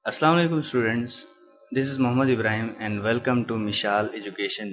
Assalamu alaikum students. This is Mohammad Ibrahim and welcome to Mishal Education.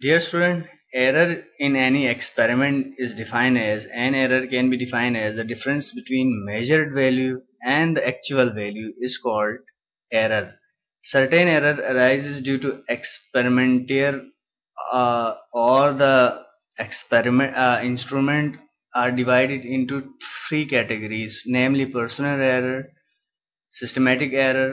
Dear student, error in any experiment is defined as an error can be defined as the difference between measured value and the actual value is called error. Certain error arises due to experimenter or the experiment instrument are divided into three categories, namely personal error, systematic error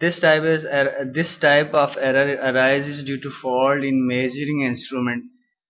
This type of error arises due to fault in measuring instrument,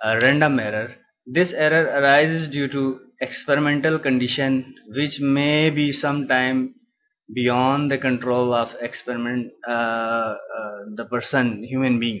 random error. This error arises due to experimental condition which may be sometime beyond the control of the person, human being.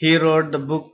He wrote the book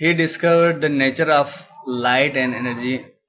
He discovered the nature of light and energy.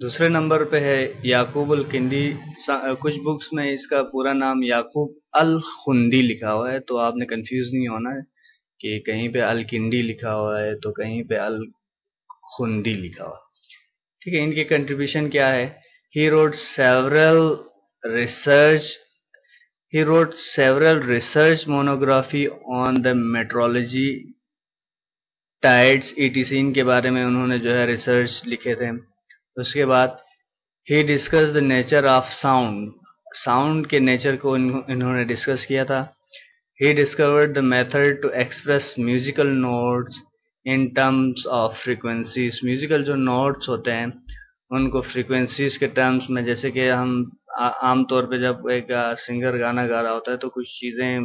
دوسرے number پہ ہے یعقوب Al-Kindi. کچھ books میں اس کا پورا نام یعقوب الخندی لکھا ہوا ہے، تو آپ نے کنفیوز نہیں ہونا ہے کہ کہیں پہ الکندی لکھا ہوا ہے تو کہیں پہ الخندی لکھا ہوا ہے. ٹھیک ہے. ان کی کنٹریبیوشن کیا ہے؟ He wrote several research monography on the meteorology, tides etc. ان کے بارے میں انہوں نے جو ہے ریسرچ لکھے تھے. اس کے بعد he discussed the nature of sound کے نیچر کو انہوں نے ڈسکس کیا تھا. He discovered the method to express musical notes in terms of frequencies. Musical جو نوٹس ہوتے ہیں ان کو فریکوینسیز کے ٹرمز میں، جیسے کہ ہم عام طور پہ جب ایک سنگر گانا گا رہا ہوتا ہے تو کچھ چیزیں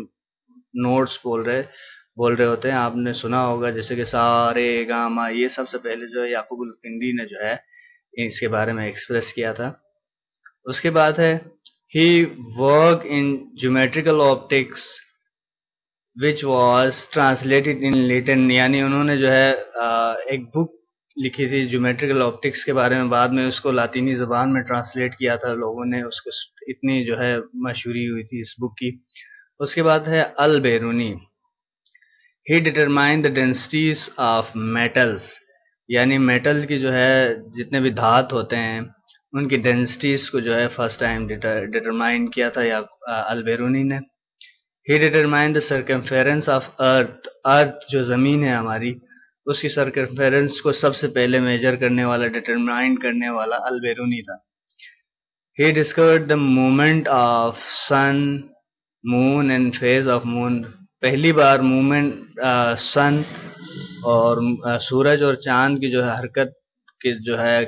نوٹس بول رہے ہوتے ہیں. آپ نے سنا ہوگا جیسے کہ سا رے گا ما، یہ سب سے پہلے جو ہے یعقوب الکندی نے جو ہے اس کے بارے میں ایکسپریس کیا تھا. اس کے بعد ہے he worked in geometrical optics which was translated in Latin. یعنی انہوں نے جو ہے ایک بک لکھی تھی جیومیٹریکل آپٹکس کے بارے میں، بعد میں اس کو لاطینی زبان میں ٹرانسلیٹ کیا تھا لوگوں نے، اس کو اتنی جو ہے مشہوری ہوئی تھی اس بک کی. اس کے بعد ہے Albiruni. He determined the densities of metals. یعنی میٹل کی جو ہے جتنے بھی دھات ہوتے ہیں ان کی ڈینسٹیز کو جو ہے فرسٹ ٹائم ڈیٹرمائن کیا تھا یا البیرونی نے. He determined the circumference of earth جو زمین ہے ہماری اس کی سرکمفیرنس کو سب سے پہلے میجر کرنے والا، ڈیٹرمائن کرنے والا البیرونی تھا. He discovered the movement of sun, moon and phase of moon. پہلی بار موومنٹ سن اور سورج اور چاند کی جو ہے حرکت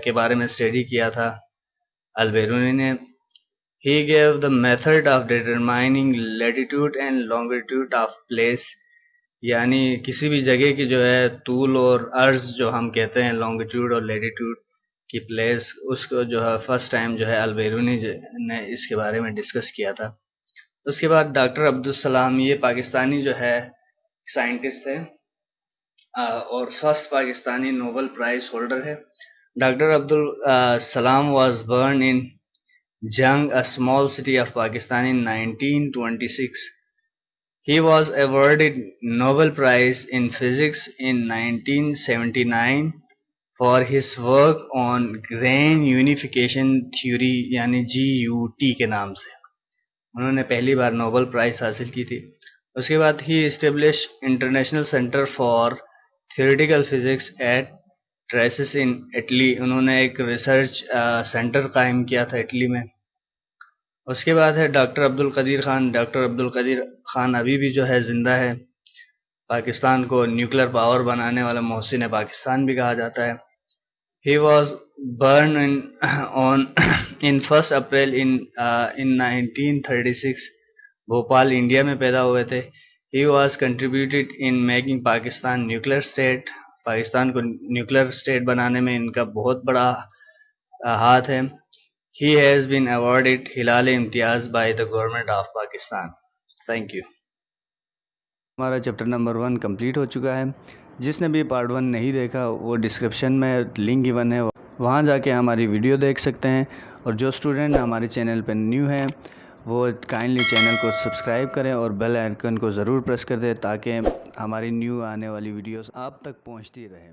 کے بارے میں اسٹڈی کیا تھا البیرونی نے. He gave the method of determining latitude and longitude of place. یعنی کسی بھی جگہ کی جو ہے طول اور عرض جو ہم کہتے ہیں لانگیٹیوڈ اور لیٹیٹیوڈ کی پلیس، اس کو جو ہے فرسٹ ٹائم جو ہے البیرونی نے اس کے بارے میں ڈسکس کیا تھا. اس کے بعد ڈاکٹر عبدالسلام، یہ پاکستانی جو ہے سائنٹسٹ ہے اور first Pakistani Nobel price holder ہے. ڈاکٹر عبدالسلام واز برن ان جنگ، a small city of Pakistan in 1926. He was awarded Nobel Prize in Physics in 1979 for his work on Grain Unification Theory یعنی GUT کے نام سے انہوں نے پہلی بار نوبل پرائز حاصل کی تھی. اس کے بعد he established International Center for Theoretical Physics at Tracys in Italy. انہوں نے ایک ریسرچ سینٹر قائم کیا تھا اٹلی میں. اس کے بعد ہے ڈاکٹر عبدالقدیر خان. ڈاکٹر عبدالقدیر خان ابھی بھی جو ہے زندہ ہے. پاکستان کو نیوکلیر پاور بنانے والا محسن پاکستان بھی کہا جاتا ہے. He was born in 1st April in 1936. Bhopal India میں پیدا ہوئے تھے. He was contributed in making Pakistan nuclear state. Pakistan کو نیوکلیر اسٹیٹ بنانے میں ان کا بہت بڑا ہاتھ ہے. He has been awarded Hilal Imtiaz by the government of Pakistan. Thank you. ہمارا چیپٹر نمبر 1 کمپلیٹ ہو چکا ہے. جس نے بھی پارٹ 1 نہیں دیکھا وہ ڈسکرپشن میں لنک گیون ہے، وہاں جا کے ہماری ویڈیو دیکھ سکتے ہیں. اور جو اسٹوڈنٹ ہمارے چینل پہ نیو ہیں وہ کائنڈلی چینل کو سبسکرائب کریں اور بیل آئیکن کو ضرور پریس کر دیں تاکہ ہماری نیو آنے والی ویڈیوز آپ تک پہنچتی رہیں.